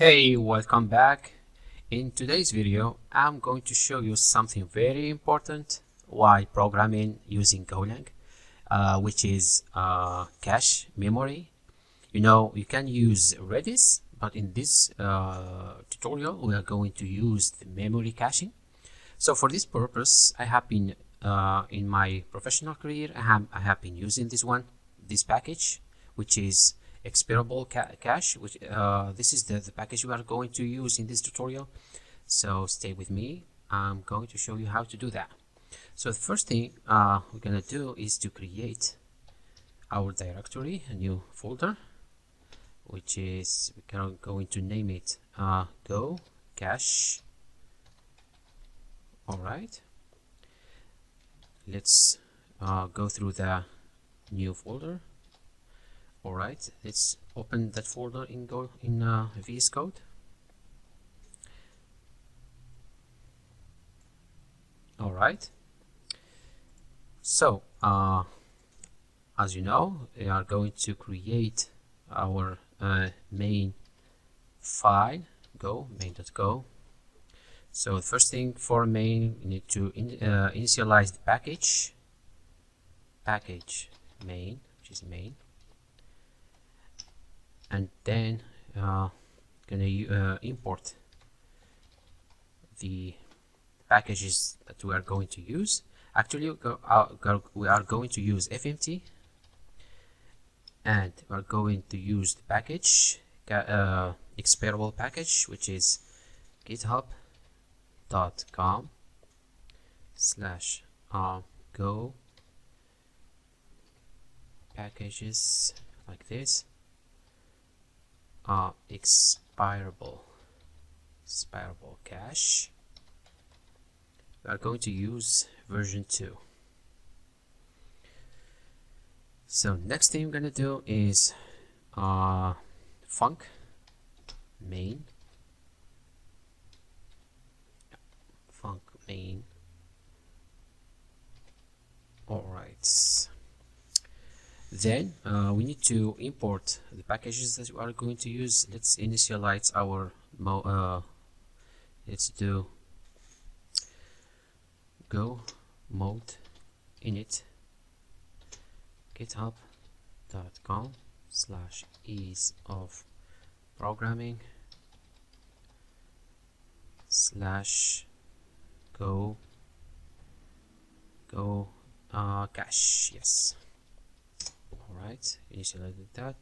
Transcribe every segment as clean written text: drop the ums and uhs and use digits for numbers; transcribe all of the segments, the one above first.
Hey, welcome back. In today's video, I'm going to show you something very important while programming using Golang, which is cache memory. You can use Redis, but in this tutorial, we are going to use the memory caching. So for this purpose, I have been in my professional career, I have been using this package, which is expirable cache, which this is the package we are going to use in this tutorial. So stay with me. I'm going to show you how to do that. So the first thing we're gonna do is to create our directory, a new folder, which is we're going to name it go cache. All right, let's go through the new folder. All right, let's open that folder in VS Code. All right, so as you know, we are going to create our main file, main.go. So the first thing for main, we need to initialize the package main, which is main, and then gonna import the packages that we are going to use. Actually, we are going to use fmt, and we are going to use the package expirable package, which is github.com/go packages, like this, expirable cache. We are going to use version 2. So next thing I'm gonna do is func main, all right. Then we need to import the packages that we are going to use. Let's initialize our let's do go mode init github.com/ease of programming /go cache. Yes. All right, initialize that.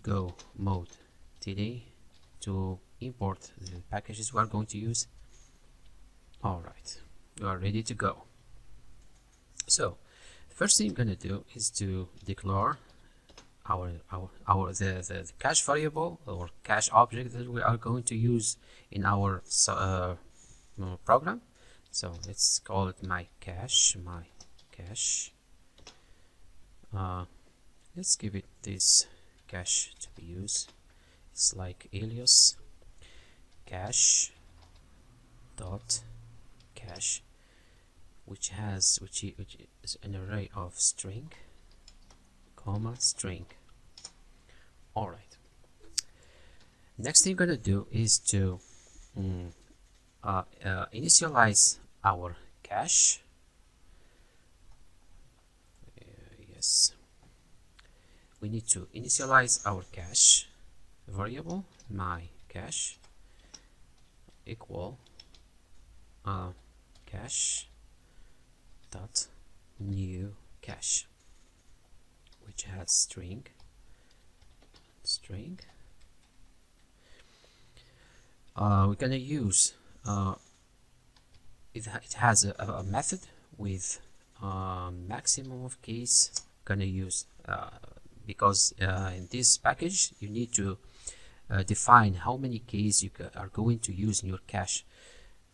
Go mode td to import the packages we are going to use. All right, we are ready to go. So the first thing I'm gonna do is to declare the cache variable or cache object that we are going to use in our program. So let's call it my cache. Let's give it this cache to be used. It's like alias cache dot cache, which is an array of string, comma string. All right. Next thing I'm gonna do is to initialize our cache. Yes, we need to initialize our cache variable, my cache equal cache dot new cache, which has string. We're gonna use it has a method with maximum of keys. Gonna use because in this package you need to define how many keys you are going to use in your cache.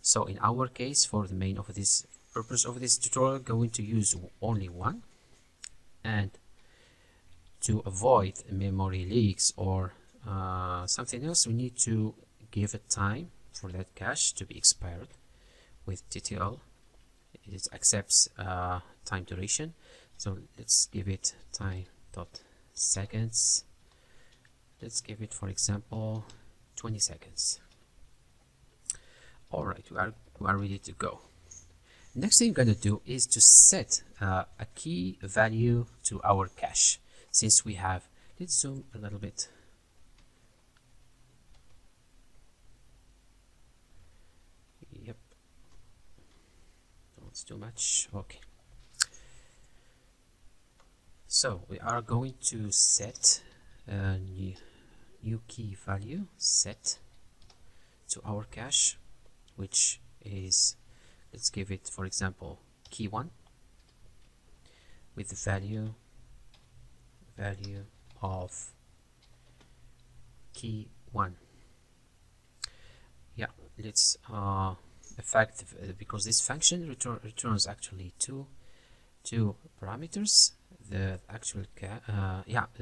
So in our case, for the main of this purpose of this tutorial, going to use only one, and to avoid memory leaks or something else, we need to give a time for that cache to be expired with TTL. It accepts time duration, so let's give it time dot seconds. Let's give it, for example, 20 seconds. All right, we are ready to go. Next thing we're going to do is to set a key value to our cache. Since we have, let's zoom a little bit. Yep, no, it's too much. Okay. So we are going to set a new key value set to our cache, which is, let's give it, for example, key 1 with the value of key 1. Yeah, let's effect, because this function returns actually two parameters. The actual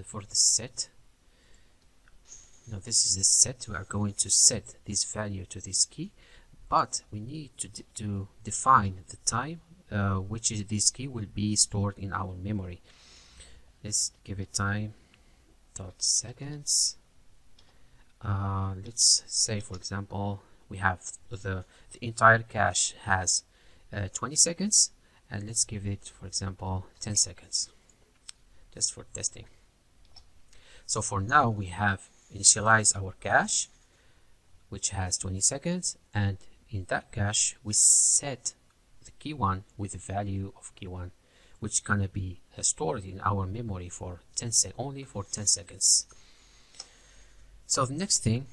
for the set. Now this is the set. We are going to set this value to this key, but we need to define the time which is this key will be stored in our memory. Let's give it time dot seconds. Let's say, for example, we have the entire cache has 20 seconds, and let's give it, for example, 10 seconds just for testing. So for now we have initialized our cache, which has 20 seconds, and in that cache we set the key 1 with the value of key 1, which is gonna be stored in our memory for only for 10 seconds. So the next thing,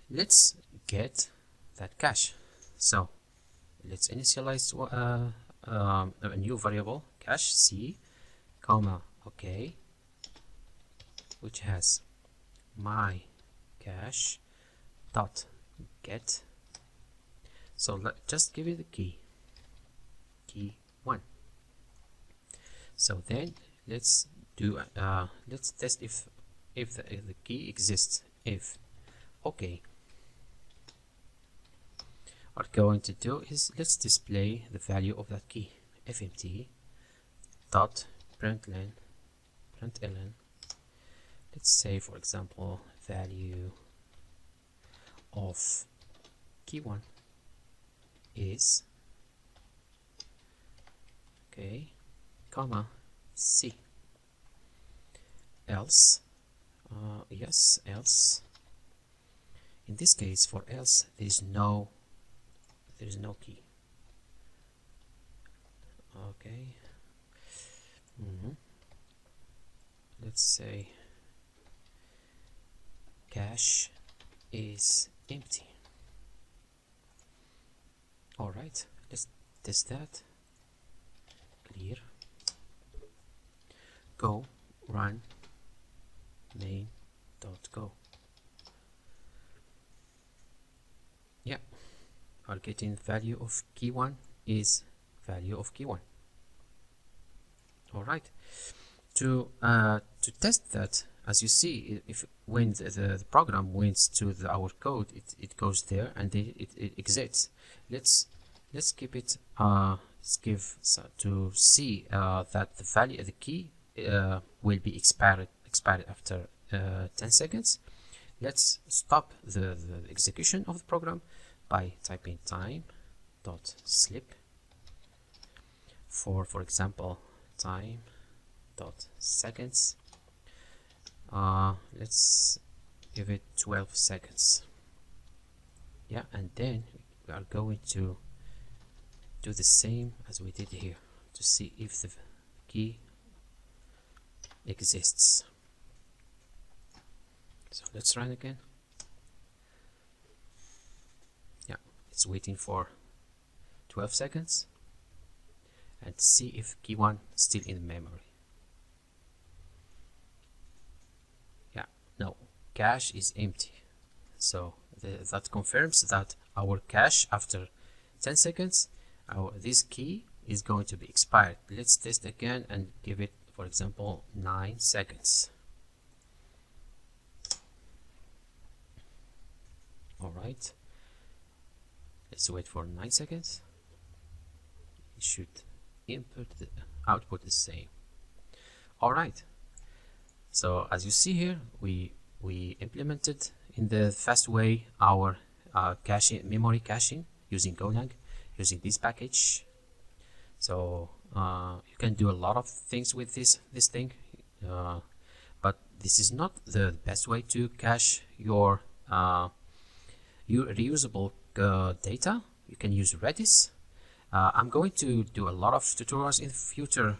let's get that cache. So let's initialize a new variable, cache c, comma, okay, which has my cache dot get. So just give it the key 1. So then let's do let's test if the key exists. If okay, what we're going to do is let's display the value of that key. Fmt dot println. Let's say, for example, value of key 1 is okay, comma c. Else, yes, else. In this case, for else, there is no key. Okay. Let's say cache is empty. All right, let's test that. Clear. Go run main.go. Yeah, are getting value of key 1 is value of key 1. All right. To test that, as you see, if when the program went to our code, it goes there and it exits. Let's keep it. Let's give to see that the value of the key will be expired after 10 seconds. Let's stop the execution of the program by typing time dot slip for example time dot seconds. Let's give it 12 seconds. Yeah, and then we are going to do the same as we did here to see if the key exists. So let's run again. Yeah, it's waiting for 12 seconds and see if key 1 is still in memory. No, cache is empty. So that confirms that our cache after 10 seconds, this key is going to be expired. Let's test again and give it, for example, 9 seconds. All right. Let's wait for 9 seconds. It should output the same. All right. So as you see here, we implemented in the fast way our memory caching using Golang, using this package. So you can do a lot of things with this thing, but this is not the best way to cache your reusable data. You can use Redis. I'm going to do a lot of tutorials in the future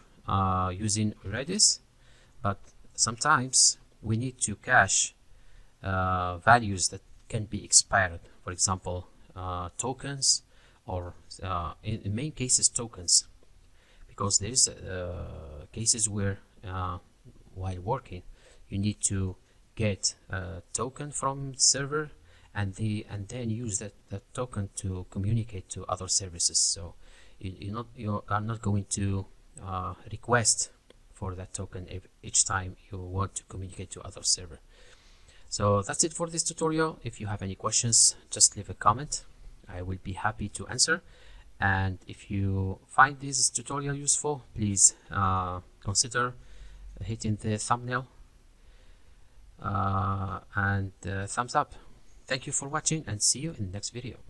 using Redis, but sometimes we need to cache values that can be expired. For example, tokens, or in main cases tokens, because there's cases where while working you need to get a token from the server and then use that token to communicate to other services. So you are not going to request for that token each time you want to communicate to other server. So that's it for this tutorial. If you have any questions, just leave a comment. I will be happy to answer. And if you find this tutorial useful, please consider hitting the thumbnail and thumbs up. Thank you for watching, and see you in the next video.